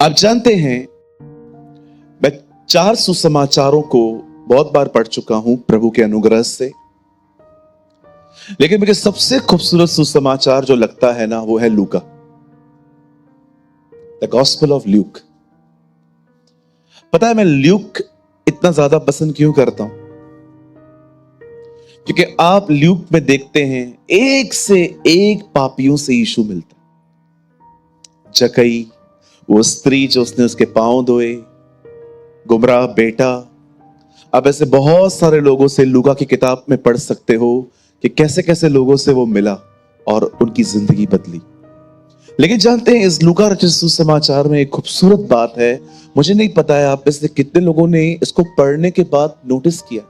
आप जानते हैं, मैं 4 सुसमाचारों को बहुत बार पढ़ चुका हूं प्रभु के अनुग्रह से, लेकिन मुझे सबसे खूबसूरत सुसमाचार जो लगता है ना, वो है लूका, द गॉस्पेल ऑफ ल्यूक। पता है मैं ल्यूक इतना ज्यादा पसंद क्यों करता हूं? क्योंकि आप ल्यूक में देखते हैं एक से एक पापियों से यीशु मिलता है। जकई, वो स्त्री जो उसने उसके पांव धोए, गुमराह बेटा, आप ऐसे बहुत सारे लोगों से लूका की किताब में पढ़ सकते हो कि कैसे कैसे लोगों से वो मिला और उनकी जिंदगी बदली। लेकिन जानते हैं, इस लूका रचित सुसमाचार में एक खूबसूरत बात है। मुझे नहीं पता है आप में से कितने लोगों ने इसको पढ़ने के बाद नोटिस किया।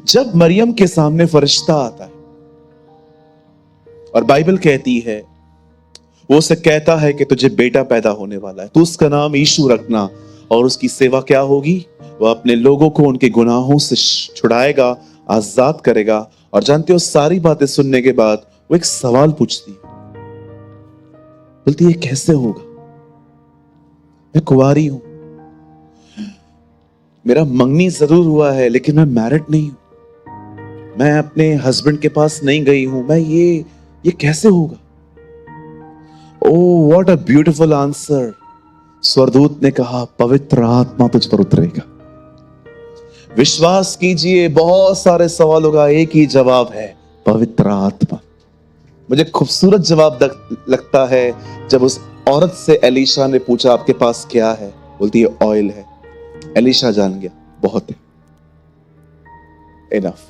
जब मरियम के सामने फरिश्ता आता है और बाइबल कहती है, वो उसे कहता है कि तुझे बेटा पैदा होने वाला है, तो उसका नाम यीशु रखना, और उसकी सेवा क्या होगी? वह अपने लोगों को उनके गुनाहों से छुड़ाएगा, आजाद करेगा। और जानते हो, सारी बातें सुनने के बाद वो एक सवाल पूछती है, बोलती है कैसे होगा? मैं कुंवारी हूं, मेरा मंगनी जरूर हुआ है, लेकिन मैं मैरिड नहीं हूं, मैं अपने हस्बैंड के पास नहीं गई हूं, मैं ये कैसे होगा? Oh what a beautiful answer. स्वर्गदूत ने कहा, पवित्र आत्मा तुझ पर उतरेगा। विश्वास कीजिए, बहुत सारे सवालों का एक ही जवाब है, पवित्र आत्मा। मुझे खूबसूरत जवाब लगता है जब उस औरत से एलीशा ने पूछा, आपके पास क्या है? बोलती है ऑयल है। एलीशा जान गया, बहुत है, इनफ।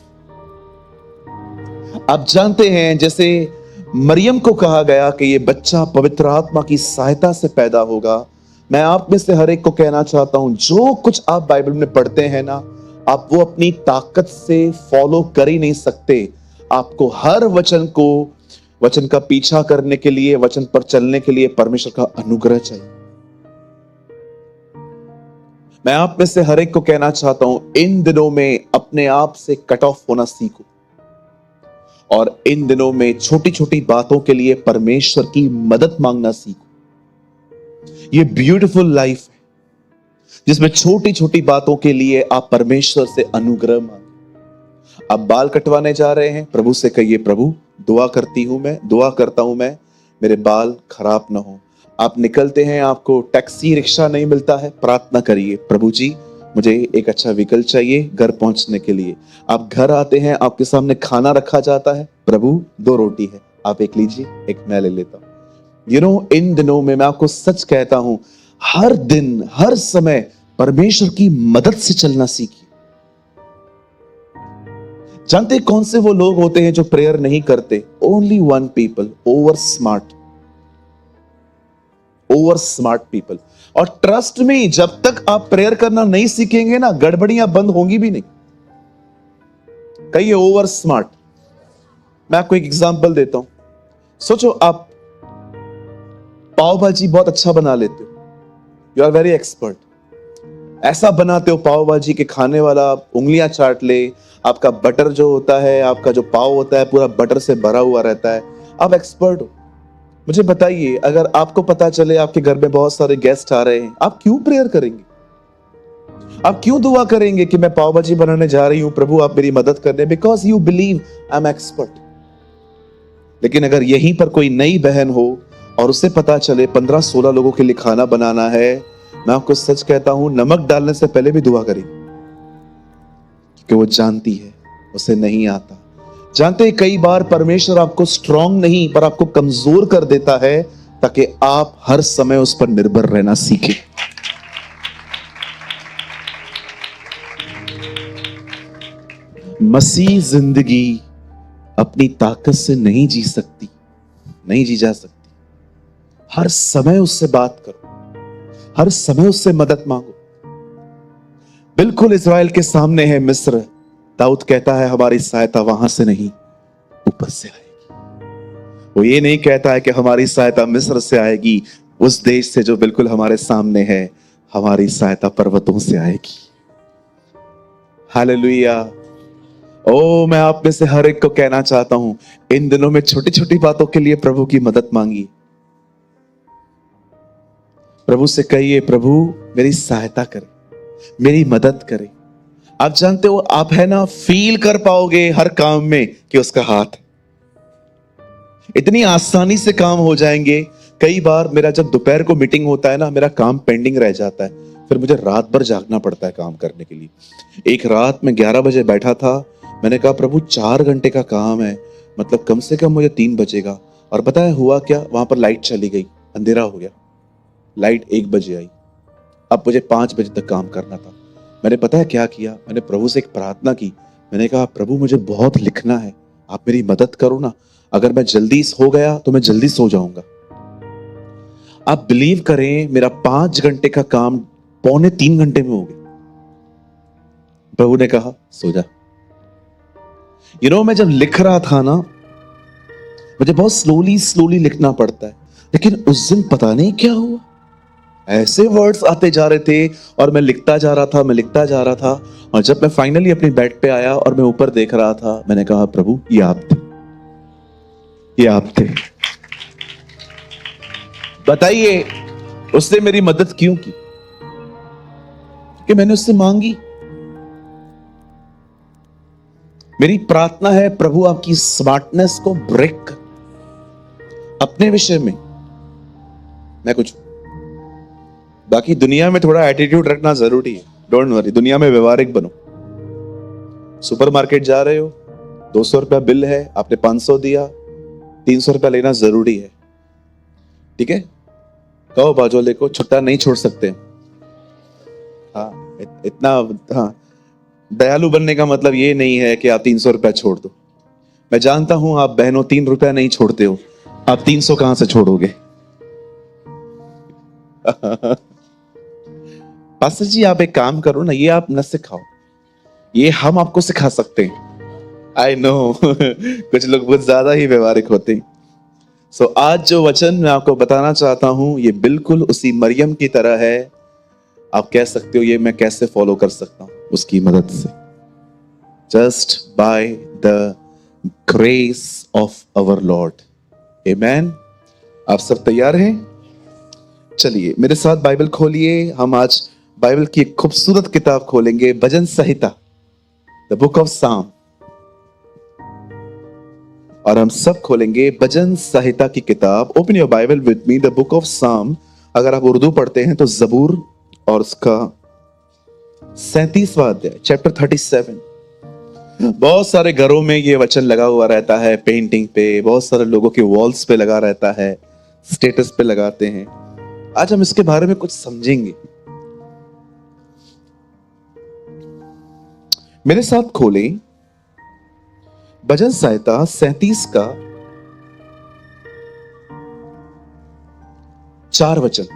आप जानते हैं, जैसे मरियम को कहा गया कि ये बच्चा पवित्र आत्मा की सहायता से पैदा होगा, मैं आप में से हर एक को कहना चाहता हूं, जो कुछ आप बाइबल में पढ़ते हैं ना, आप वो अपनी ताकत से फॉलो कर ही नहीं सकते। आपको हर वचन का पीछा करने के लिए, वचन पर चलने के लिए परमेश्वर का अनुग्रह चाहिए। मैं आप में से हर एक को कहना चाहता हूं, इन दिनों में अपने आप से कट ऑफ होना सीखो, और इन दिनों में छोटी छोटी बातों के लिए परमेश्वर की मदद मांगना सीखो। ये ब्यूटीफुल लाइफ है जिसमें छोटी छोटी बातों के लिए आप परमेश्वर से अनुग्रह मांगे। आप बाल कटवाने जा रहे हैं, प्रभु से कहिए, प्रभु दुआ करता हूं मैं, मेरे बाल खराब ना हो। आप निकलते हैं, आपको टैक्सी रिक्शा नहीं मिलता है, प्रार्थना करिए, प्रभु जी मुझे एक अच्छा व्हीकल चाहिए घर पहुंचने के लिए। आप घर आते हैं, आपके सामने खाना रखा जाता है, प्रभु 2 रोटी है, आप एक लीजिए, एक मैं ले लेता हूं। इन दिनों में मैं आपको सच कहता हूं, हर दिन हर समय परमेश्वर की मदद से चलना सीखिए। जानते कौन से वो लोग होते हैं जो प्रेयर नहीं करते? Only 1 people, over smart people. और ट्रस्ट में, जब तक आप प्रेयर करना नहीं सीखेंगे ना, गड़बड़ियां बंद होंगी भी नहीं। कहिए ओवर स्मार्ट। मैं आपको एक एग्जांपल देता हूं। सोचो आप पाव भाजी बहुत अच्छा बना लेते हो, यू आर वेरी एक्सपर्ट। ऐसा बनाते हो पाव भाजी के खाने वाला उंगलियां चाट ले। आपका बटर जो होता है, आपका जो पाव होता है, पूरा बटर से भरा हुआ रहता है, आप एक्सपर्ट हो। मुझे बताइए, अगर आपको पता चले आपके घर में बहुत सारे गेस्ट आ रहे हैं, आप क्यों प्रेयर करेंगे? आप क्यों दुआ करेंगे कि मैं पाव भाजी बनाने जा रही हूं, प्रभु आप मेरी मदद कर दें? Because you believe I am expert. लेकिन अगर यहीं पर कोई नई बहन हो और उसे पता चले 15-16 लोगों के लिए खाना बनाना है, मैं आपको सच कहता हूं, नमक डालने से पहले भी दुआ करें, क्योंकि वो जानती है उसे नहीं आता। जानते हैं, कई बार परमेश्वर आपको स्ट्रांग नहीं पर आपको कमजोर कर देता है, ताकि आप हर समय उस पर निर्भर रहना सीखें। मसीह जिंदगी अपनी ताकत से नहीं जी जा सकती। हर समय उससे बात करो, हर समय उससे मदद मांगो। बिल्कुल इस्राएल के सामने है मिस्र, दाऊद कहता है हमारी सहायता वहां से नहीं, ऊपर से आएगी। वो ये नहीं कहता है कि हमारी सहायता मिस्र से आएगी, उस देश से जो बिल्कुल हमारे सामने है, हमारी सहायता पर्वतों से आएगी। हालेलुया। ओ मैं आप में से हर एक को कहना चाहता हूं, इन दिनों में छोटी छोटी बातों के लिए प्रभु की मदद मांगी। प्रभु से कहिए, प्रभु मेरी सहायता करे, मेरी मदद करे। आप जानते हो, आप है ना, फील कर पाओगे हर काम में कि उसका हाथ है। इतनी आसानी से काम हो जाएंगे। कई बार मेरा जब दोपहर को मीटिंग होता है ना, मेरा काम पेंडिंग रह जाता है, फिर मुझे रात भर जागना पड़ता है काम करने के लिए। एक रात में 11 बजे बैठा था, मैंने कहा प्रभु 4 घंटे का काम है, मतलब कम से कम मुझे 3 बजेगा। और पता है हुआ क्या, वहां पर लाइट चली गई, अंधेरा हो गया। लाइट 1 बजे आई, अब मुझे 5 बजे तक काम करना था। मैंने पता है क्या किया, मैंने प्रभु से एक प्रार्थना की। मैंने कहा प्रभु मुझे बहुत लिखना है, आप मेरी मदद करो ना। अगर मैं जल्दी सो गया तो मैं जल्दी सो जाऊंगा। आप बिलीव करें, मेरा 5 घंटे का काम 2.75 घंटे में हो गया। प्रभु ने कहा सो जा। मैं जब लिख रहा था ना, मुझे बहुत स्लोली स्लोली लिखना पड़ता है, लेकिन उस दिन पता नहीं क्या हुआ, ऐसे वर्ड्स आते जा रहे थे और मैं लिखता जा रहा था, मैं लिखता जा रहा था। और जब मैं फाइनली अपनी बेड पे आया और मैं ऊपर देख रहा था, मैंने कहा प्रभु ये आप थे, ये आप थे। बताइए उसने मेरी मदद क्यों की? कि मैंने उससे मांगी। मेरी प्रार्थना है प्रभु आपकी स्मार्टनेस को ब्रेक कर अपने विषय में। मैं कुछ, बाकी दुनिया में थोड़ा एटीट्यूड रखना जरूरी है, डोंट वरी, दुनिया में व्यवहारिक बनो। सुपरमार्केट जा रहे हो, 200 रुपया बिल है, आपने 500 दिया, 300 रुपया लेना जरूरी है, ठीक है? कहो बाजू वाले को छुट्टा नहीं छोड़ सकते। हाँ, इतना, हाँ, दयालु बनने का मतलब ये नहीं है कि आप 300 रुपया छोड़ दो। मैं जानता हूं आप बहनों 3 रुपया नहीं छोड़ते हो, आप 300 कहां से छोड़ोगे? पास्टर जी आप एक काम करो ना, ये आप न सिखाओ, ये हम आपको सिखा सकते हैं। आई नो कुछ लोग बहुत ज्यादा ही व्यवहारिक होते हैं। सो आज जो वचन मैं आपको बताना चाहता हूं, ये बिल्कुल उसी मरियम की तरह है। आप कह सकते हो ये मैं कैसे फॉलो कर सकता हूं उसकी मदद से? Just by the grace of our lord. Amen. आप सब तैयार हैं? चलिए मेरे साथ बाइबल खोलिए। हम आज बाइबल की एक खूबसूरत किताब खोलेंगे, भजन संहिता, द बुक ऑफ साम। और हम सब खोलेंगे भजन संहिता की किताब। Open your Bible with me, the book of साम। अगर आप उर्दू पढ़ते हैं तो जबूर और उसका 37वां अध्याय, चैप्टर 37। बहुत सारे घरों में ये वचन लगा हुआ रहता है, पेंटिंग पे, बहुत सारे लोगों के वॉल्स पे लगा रहता है, स्टेटस पे लगाते हैं। आज हम इसके बारे में कुछ समझेंगे। मेरे साथ खोलें भजन संहिता 37 का 4 वचन।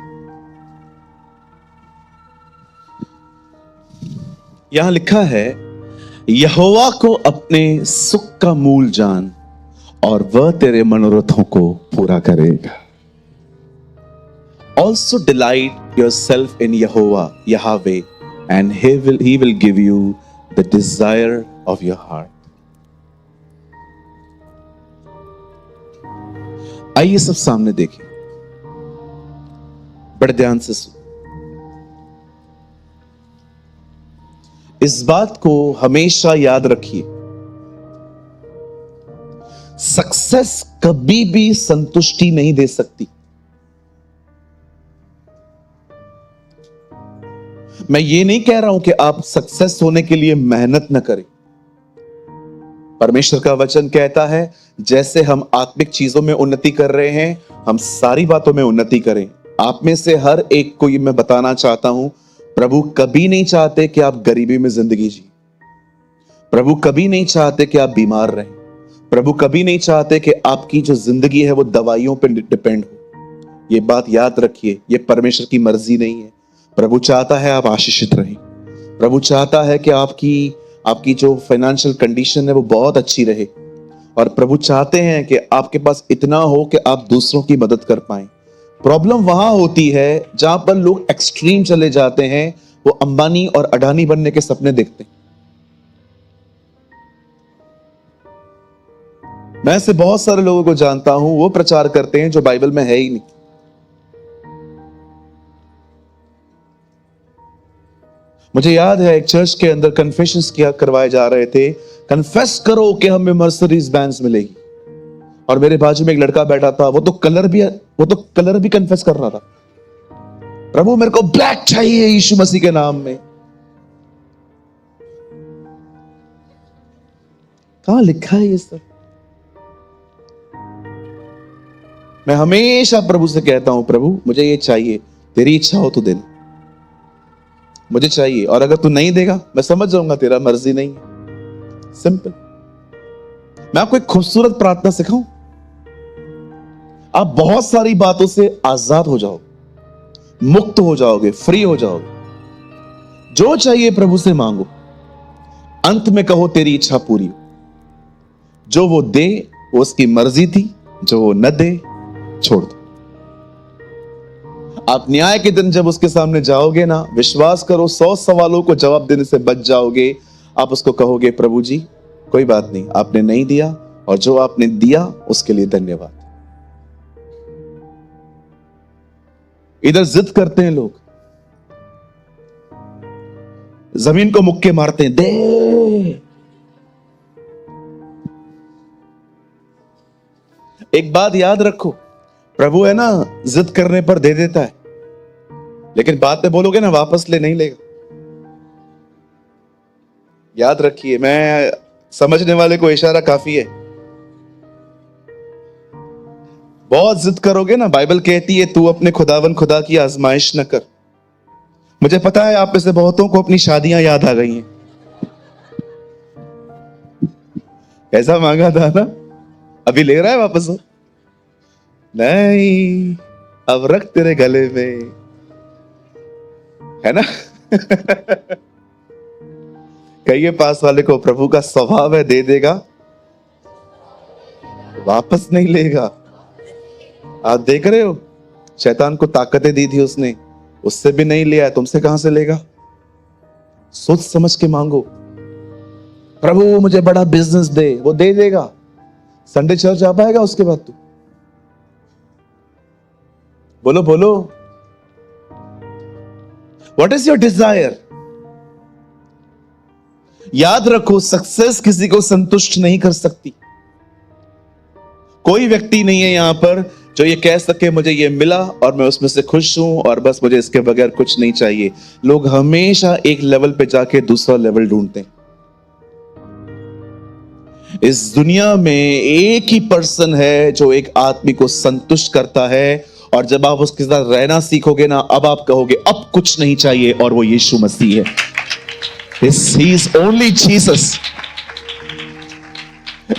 यहां लिखा है, यहोवा को अपने सुख का मूल जान और वह तेरे मनोरथों को पूरा करेगा। Also delight yourself in Yehovah, Yahweh, and he will give you the desire of your heart. आइए सब सामने देखें, बड़े ध्यान से सुन। इस बात को हमेशा याद रखिए, सक्सेस कभी भी संतुष्टि नहीं दे सकती। मैं ये नहीं कह रहा हूं कि आप सक्सेस होने के लिए मेहनत न करें। परमेश्वर का वचन कहता है, जैसे हम आत्मिक चीजों में उन्नति कर रहे हैं, हम सारी बातों में उन्नति करें। आप में से हर एक को ये मैं बताना चाहता हूं, प्रभु कभी नहीं चाहते कि आप गरीबी में जिंदगी जी। प्रभु कभी नहीं चाहते कि आप बीमार रहें। प्रभु कभी नहीं चाहते कि आपकी जो जिंदगी है वो दवाइयों पर डिपेंड हो। ये बात याद रखिए, ये परमेश्वर की मर्जी नहीं है। प्रभु चाहता है आप आशीषित रहें। प्रभु चाहता है कि आपकी जो फाइनेंशियल कंडीशन है वो बहुत अच्छी रहे। और प्रभु चाहते हैं कि आपके पास इतना हो कि आप दूसरों की मदद कर पाएं। प्रॉब्लम वहां होती है जहां पर लोग एक्सट्रीम चले जाते हैं, वो अंबानी और अडानी बनने के सपने देखते हैं। मैं ऐसे बहुत सारे लोगों को जानता हूं, वो प्रचार करते हैं जो बाइबल में है ही नहीं। मुझे याद है एक चर्च के अंदर कन्फेशंस किया करवाए जा रहे थे, कन्फेस करो कि हमें मर्सिडीज बेंज मिलेगी। और मेरे बाजू में एक लड़का बैठा था, वो तो कलर भी कन्फेस कर रहा था, प्रभु मेरे को ब्लैक चाहिए यीशु मसीह के नाम में। कहां लिखा है ये सब? मैं हमेशा प्रभु से कहता हूं, प्रभु मुझे ये चाहिए, तेरी इच्छा हो तो देना, मुझे चाहिए, और अगर तू नहीं देगा मैं समझ जाऊंगा तेरा मर्जी नहीं है। सिंपल। मैं आपको एक खूबसूरत प्रार्थना सिखाऊं, आप बहुत सारी बातों से आजाद हो जाओगे, मुक्त हो जाओगे, फ्री हो जाओगे। जो चाहिए प्रभु से मांगो, अंत में कहो तेरी इच्छा पूरी हो। जो वो दे वो उसकी मर्जी थी, जो वो न दे छोड़ दो। आप न्याय के दिन जब उसके सामने जाओगे ना, विश्वास करो 100 सवालों को जवाब देने से बच जाओगे। आप उसको कहोगे, प्रभु जी कोई बात नहीं, आपने नहीं दिया, और जो आपने दिया उसके लिए धन्यवाद। इधर जिद करते हैं लोग, जमीन को मुक्के मारते हैं, दे। एक बात याद रखो, प्रभु है ना, जिद करने पर दे देता है, लेकिन बाद में बोलोगे ना वापस ले, नहीं लेगा। याद रखिए, मैं समझने वाले को इशारा काफी है। बहुत जिद करोगे ना, बाइबल कहती है तू अपने खुदावन खुदा की आजमाइश न कर। मुझे पता है आप में से बहुतों को अपनी शादियां याद आ गई हैं। ऐसा मांगा था ना, अभी ले रहा है वापस? नहीं, अब रख तेरे गले में, है ना? कहिए पास वाले को, प्रभु का स्वभाव है, दे देगा, वापस नहीं लेगा। आप देख रहे हो, शैतान को ताकतें दी थी उसने, उससे भी नहीं लिया, तुमसे कहां से लेगा? सोच समझ के मांगो, प्रभु मुझे बड़ा बिजनेस दे, वो दे देगा। संडे चर्च आ पाएगा उसके बाद? तू बोलो बोलो, व्हाट इज योर डिजायर? याद रखो, सक्सेस किसी को संतुष्ट नहीं कर सकती। कोई व्यक्ति नहीं है यहां पर जो ये कह सके मुझे ये मिला और मैं उसमें से खुश हूं और बस मुझे इसके बगैर कुछ नहीं चाहिए। लोग हमेशा एक लेवल पे जाके दूसरा लेवल ढूंढते हैं। इस दुनिया में एक ही पर्सन है जो एक आदमी को संतुष्ट करता है, और जब आप उसके साथ रहना सीखोगे ना, अब आप कहोगे अब कुछ नहीं चाहिए, और वो यीशु मसीह है। He is only Jesus।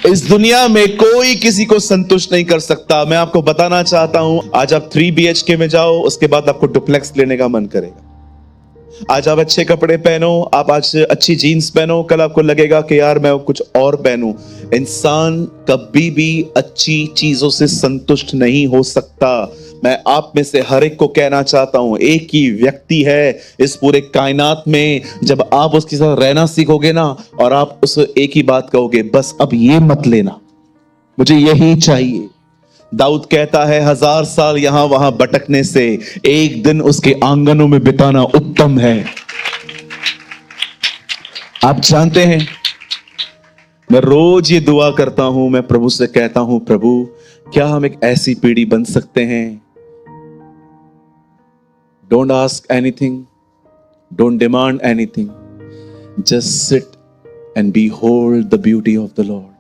इस दुनिया में कोई किसी को संतुष्ट नहीं कर सकता। मैं आपको बताना चाहता हूं, आज आप 3 BHK में जाओ, उसके बाद आपको डुप्लेक्स लेने का मन करेगा। आज आप अच्छे कपड़े पहनो, आप आज अच्छी जीन्स पहनो, कल आपको लगेगा कि यार मैं कुछ और पहनूं। इंसान कभी भी अच्छी चीजों से संतुष्ट नहीं हो सकता। मैं आप में से हर एक को कहना चाहता हूं, एक ही व्यक्ति है इस पूरे कायनात में, जब आप उसके साथ रहना सीखोगे ना, और आप उस एक ही बात कहोगे, बस अब ये मत लेना, मुझे यही चाहिए। दाऊद कहता है, 1000 साल यहां वहां भटकने से एक दिन उसके आंगनों में बिताना उत्तम है। आप जानते हैं, मैं रोज ये दुआ करता हूं, मैं प्रभु से कहता हूं, प्रभु क्या हम एक ऐसी पीढ़ी बन सकते हैं, don't ask anything, don't demand anything, just sit and behold the beauty of the Lord।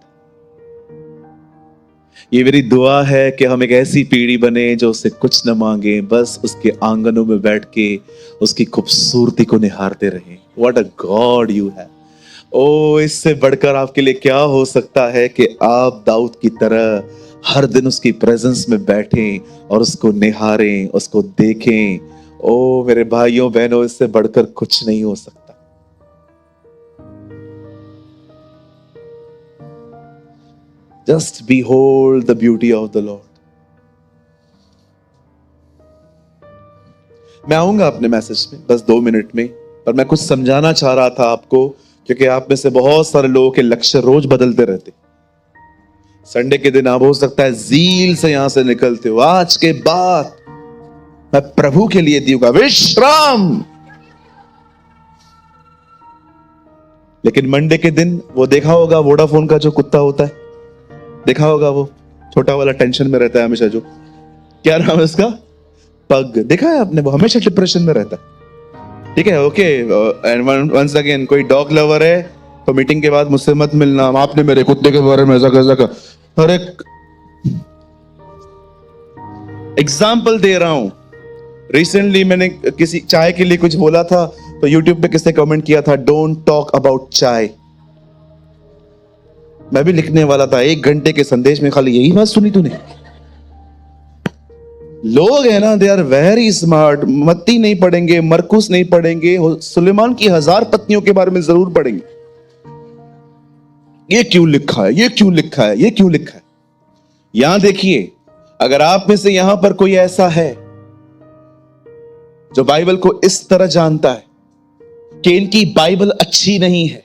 ये मेरी दुआ है कि हम एक ऐसी पीढ़ी बने जो उससे कुछ न मांगे, बस उसके आंगनों में बैठ के उसकी खूबसूरती को निहारते रहें। What a God you have। ओ, इससे बढ़कर आपके लिए क्या हो सकता है कि आप दाऊद की तरह हर दिन उसकी प्रेजेंस में बैठें और उसको निहारें, उसको देखें। ओ मेरे भाइयों बहनों, इससे बढ़कर कुछ नहीं हो सकता। Just behold the beauty of the Lord। मैं आऊंगा अपने मैसेज में बस 2 मिनट में, पर मैं कुछ समझाना चाह रहा था आपको, क्योंकि आप में से बहुत सारे लोगों के लक्ष्य रोज बदलते रहते। संडे के दिन आप हो सकता है जील से यहां से निकलते हो, आज के बाद मैं प्रभु के लिए दूंगा विश्राम। लेकिन मंडे के दिन वो देखा होगा वोडाफोन का जो कुत्ता होता है, देखा होगा वो छोटा वाला, टेंशन में रहता है हमेशा, जो क्या नाम है उसका, पग, देखा है आपने, वो हमेशा डिप्रेशन में रहता है। ठीक है, ओके, एंड वंस अगेन कोई डॉग लवर है तो मीटिंग के बाद मुझसे मत मिलना, आपने मेरे कुत्ते के बारे में ऐसा कैसा कहा। अरे एग्जाम्पल दे रहा हूं, रिसेंटली मैंने किसी चाय के लिए कुछ बोला था तो यूट्यूब पे किसने कमेंट किया था, डोंट टॉक अबाउट चाय। मैं भी लिखने वाला था, 1 घंटे के संदेश में खाली यही बात सुनी तूने। लोग है ना, दे आर वेरी स्मार्ट, मत्ती नहीं पढ़ेंगे, मरकुस नहीं पढ़ेंगे, सुलेमान की 1000 पत्नियों के बारे में जरूर पढ़ेंगे। ये क्यों लिखा है, ये क्यों लिखा है, ये क्यों लिखा है। यहां देखिए, अगर आप में से यहां पर कोई ऐसा है जो बाइबल को इस तरह जानता है कि इनकी बाइबल अच्छी नहीं है,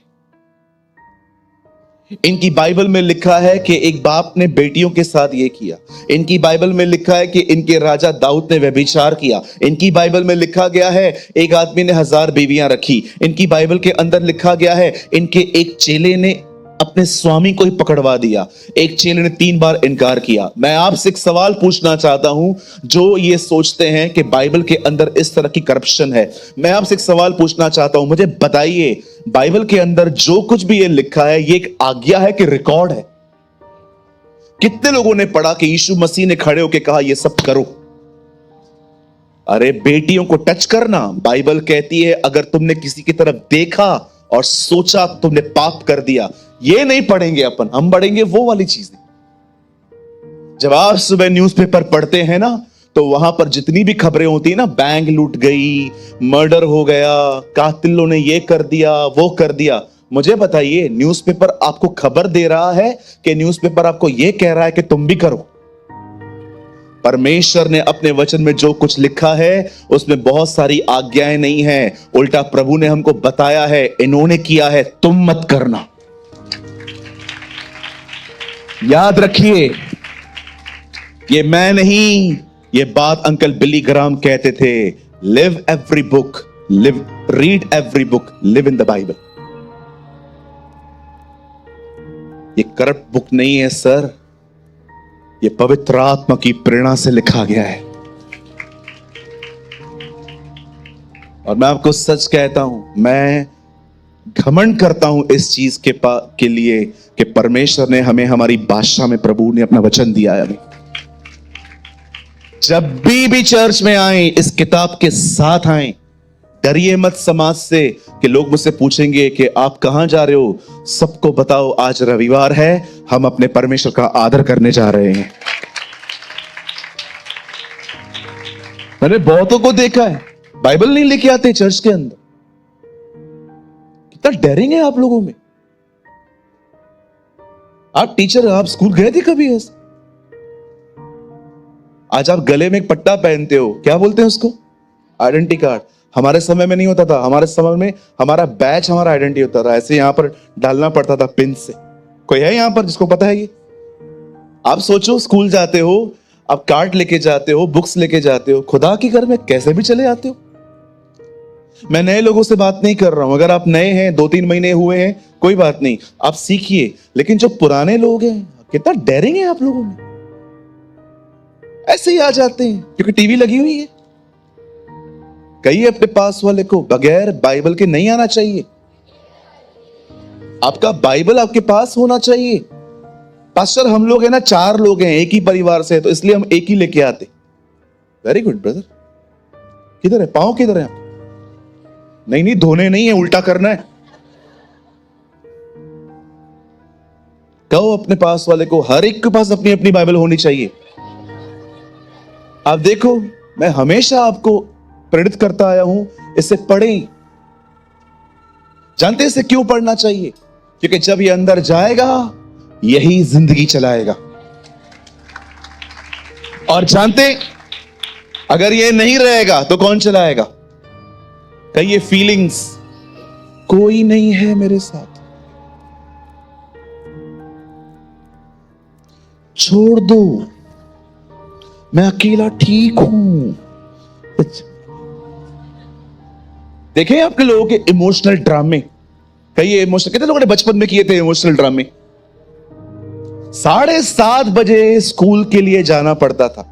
इनकी बाइबल में लिखा है कि एक बाप ने बेटियों के साथ ये किया, इनकी बाइबल में लिखा है कि इनके राजा दाऊद ने व्यभिचार किया, इनकी बाइबल में लिखा गया है एक आदमी ने 1000 बीवियां रखी, इनकी बाइबल के अंदर लिखा गया है इनके एक चेले ने अपने स्वामी को ही पकड़वा दिया, एक चेले ने 3 बार इनकार किया। मैं आपसे एक सवाल पूछना चाहता हूं, जो ये सोचते हैं कि बाइबल के अंदर इस तरह की करप्शन है, मैं आपसे एक सवाल पूछना चाहता हूं, मुझे बताइए बाइबल के अंदर जो कुछ भी ये लिखा है ये एक आज्ञा है कि रिकॉर्ड है? कितने लोगों ने पढ़ा कि यीशु मसीह ने खड़े होकर कहा ये सब करो? अरे बेटियों को टच करना, बाइबल कहती है अगर तुमने किसी की तरफ देखा और सोचा तुमने पाप कर दिया। ये नहीं पढ़ेंगे अपन, हम पढ़ेंगे वो वाली चीजें। जब आप सुबह न्यूज़पेपर पढ़ते हैं ना तो वहां पर जितनी भी खबरें होती है ना, बैंक लूट गई, मर्डर हो गया, कातिलों ने ये कर दिया, वो कर दिया, मुझे बताइए न्यूज़पेपर आपको खबर दे रहा है कि न्यूज़पेपर आपको ये कह रहा है कि तुम भी करो? परमेश्वर ने अपने वचन में जो कुछ लिखा है उसमें बहुत सारी आज्ञाएं नहीं है, उल्टा प्रभु ने हमको बताया है इन्होंने किया है, तुम मत करना। याद रखिए, ये मैं नहीं, ये बात अंकल बिली ग्राम कहते थे, live every book, live, read every book, live in the Bible. ये करप्ट बुक नहीं है सर, ये पवित्र आत्मा की प्रेरणा से लिखा गया है। और मैं आपको सच कहता हूं, मैं घमंड करता हूं इस चीज के लिए कि परमेश्वर ने हमें हमारी भाषा में, प्रभु ने अपना वचन दिया है हमें। जब भी चर्च में आए इस किताब के साथ आए, डरिए मत समाज से कि लोग मुझसे पूछेंगे कि आप कहां जा रहे हो। सबको बताओ आज रविवार है, हम अपने परमेश्वर का आदर करने जा रहे हैं। मैंने बहुतों को देखा है बाइबल नहीं लेके आते चर्च के अंदर। कितना डेयरिंग है आप लोगों में। आप टीचर, आप स्कूल गए थे कभी ऐसा? आज आप गले में एक पट्टा पहनते हो, क्या बोलते हैं उसको? Identity card. हमारे समय में नहीं होता था, हमारे समय में हमारा बैच हमारा आइडेंटिटी होता था, ऐसे यहां पर डालना पड़ता था पिन से। कोई है यहां पर जिसको पता है ये? आप सोचो, स्कूल जाते हो, आप कार्ड लेके जाते हो, बुक्स लेके जाते हो, खुदा के घर में कैसे भी चले जाते हो। मैं नए लोगों से बात नहीं कर रहा हूं, अगर आप नए हैं, 2-3 महीने हुए हैं, कोई बात नहीं, आप सीखिए। लेकिन जो पुराने लोग हैं, कितना डेयरिंग है आप लोगों में, ऐसे ही आ जाते हैं क्योंकि टीवी लगी हुई है। कहिए अपने पास वाले को, बगैर बाइबल के नहीं आना चाहिए। आपका बाइबल आपके पास होना चाहिए। पास्टर, हम लोग है ना 4 लोग हैं, एक ही परिवार से, तो इसलिए हम एक ही लेके आते। Very good brother. किधर है पांव, किधर है? नहीं, धोने नहीं है, उल्टा करना है। कहो अपने पास वाले को, हर एक के पास अपनी अपनी बाइबल होनी चाहिए। आप देखो, मैं हमेशा आपको प्रेरित करता आया हूं, इसे पढ़ें। जानते इसे क्यों पढ़ना चाहिए? क्योंकि जब ये अंदर जाएगा यही जिंदगी चलाएगा। और जानते, अगर ये नहीं रहेगा तो कौन चलाएगा? कहिए फीलिंग्स, कोई नहीं है मेरे साथ, छोड़ दो, मैं अकेला ठीक हूं। देखें आपके लोगों के इमोशनल ड्रामे, कई इमोशनल, कितने लोगों ने बचपन में किए थे इमोशनल ड्रामे? 7:30 स्कूल के लिए जाना पड़ता था।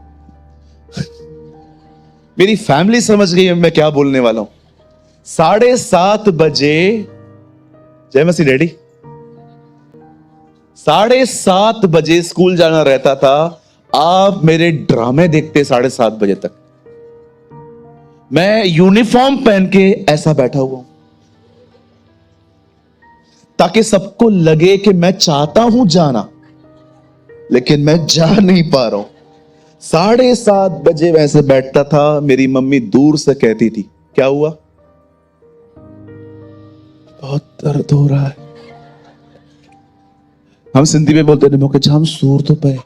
मेरी फैमिली समझ गई मैं क्या बोलने वाला हूं। 7:30 जय मसीह डैडी, 7:30 स्कूल जाना रहता था। आप मेरे ड्रामे देखते 7:30 तक। मैं यूनिफॉर्म पहन के ऐसा बैठा हुआ हूं ताकि सबको लगे कि मैं चाहता हूं जाना, लेकिन मैं जा नहीं पा रहा हूं। 7:30 वैसे बैठता था। मेरी मम्मी दूर से कहती थी, क्या हुआ? बहुत दर्द हो रहा है। हम सिंधी में बोलते थे, मौके जाम सूर तो पे।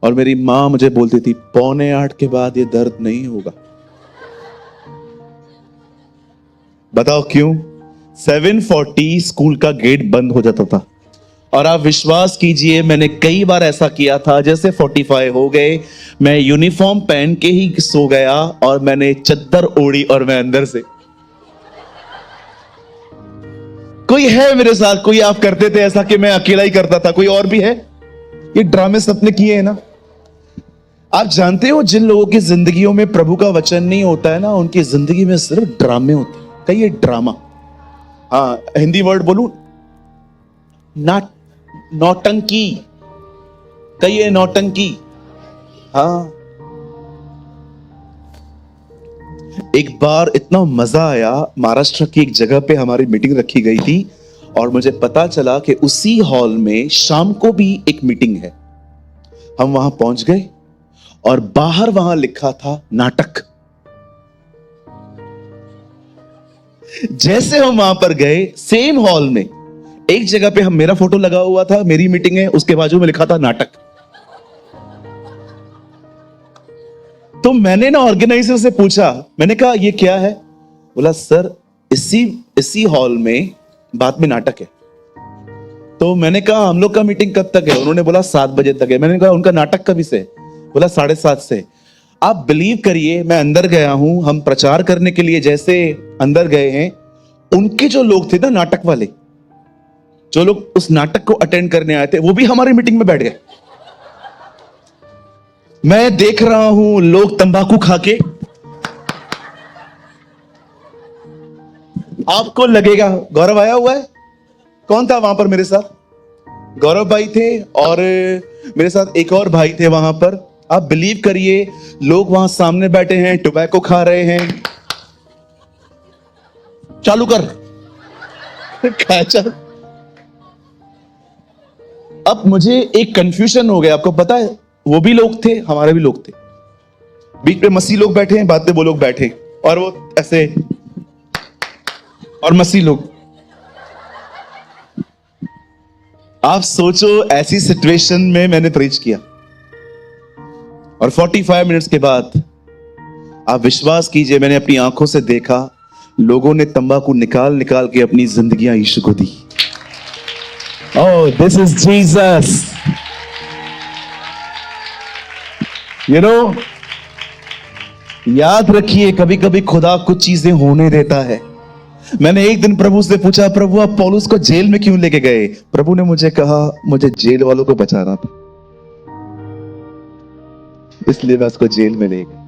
और मेरी मां मुझे बोलती थी, 7:45 के बाद ये दर्द नहीं होगा। बताओ क्यों? 7:40 स्कूल का गेट बंद हो जाता था। और आप विश्वास कीजिए, मैंने कई बार ऐसा किया था। जैसे 45 हो गए, मैं यूनिफॉर्म पहन के ही सो गया और मैंने चद्दर ओढ़ी और मैं अंदर से। कोई है मेरे साथ? कोई आप करते थे ऐसा कि मैं अकेला ही करता था? कोई और भी है? ये ड्रामे सबने किए हैं ना। आप जानते हो, जिन लोगों की जिंदगियों में प्रभु का वचन नहीं होता है ना, उनकी जिंदगी में सिर्फ ड्रामे होते हैं। कहिए ड्रामा। हाँ, हिंदी वर्ड बोलूं, नौटंकी। कहिए नौटंकी। हाँ, एक बार इतना मजा आया, महाराष्ट्र की एक जगह पे हमारी मीटिंग रखी गई थी और मुझे पता चला कि उसी हॉल में शाम को भी एक मीटिंग है। हम वहां पहुंच गए और बाहर वहां लिखा था नाटक। जैसे हम वहां पर गए, सेम हॉल में एक जगह पे हम, मेरा फोटो लगा हुआ था, मेरी मीटिंग है, उसके बाजू में लिखा था नाटक। तो मैंने ना ऑर्गेनाइजर से पूछा, मैंने कहा ये क्या है? बोला सर, इसी हॉल में बाद में नाटक है। तो मैंने कहा हम लोग का मीटिंग कब तक है? उन्होंने बोला 7 बजे तक है। मैंने कहा उनका नाटक कब से? बोला 7:30 से। आप बिलीव करिए, मैं अंदर गया हूं, हम प्रचार करने के लिए जैसे अंदर गए हैं, उनके जो लोग थे ना, नाटक वाले, जो लोग उस नाटक को अटेंड करने आए थे, वो भी हमारी मीटिंग में बैठ गए। मैं देख रहा हूं लोग तंबाकू खा के। आपको लगेगा गौरव आया हुआ है। कौन था वहां पर मेरे साथ? गौरव भाई थे और मेरे साथ एक और भाई थे वहां पर। आप बिलीव करिए, लोग वहां सामने बैठे हैं, टोबैको खा रहे हैं। चालू कर चल। अब मुझे एक कंफ्यूजन हो गया। आपको पता है, वो भी लोग थे, हमारे भी लोग थे। बीच में मसीह लोग बैठे हैं, बाद में वो लोग बैठे और वो ऐसे, और मसीह लोग। आप सोचो, ऐसी सिचुएशन में मैंने प्रीच किया और 45 मिनट्स के बाद, आप विश्वास कीजिए, मैंने अपनी आंखों से देखा लोगों ने तंबाकू निकाल निकाल के अपनी जिंदगियां यीशु को दी। Oh, this is Jesus. You know, याद रखिए, कभी कभी खुदा कुछ चीजें होने देता है। मैंने एक दिन प्रभु से पूछा, प्रभु आप पौलुस को जेल में क्यों लेके गए? प्रभु ने मुझे कहा, मुझे जेल वालों को बचाना था, इसलिए मैं उसको जेल में ले गया।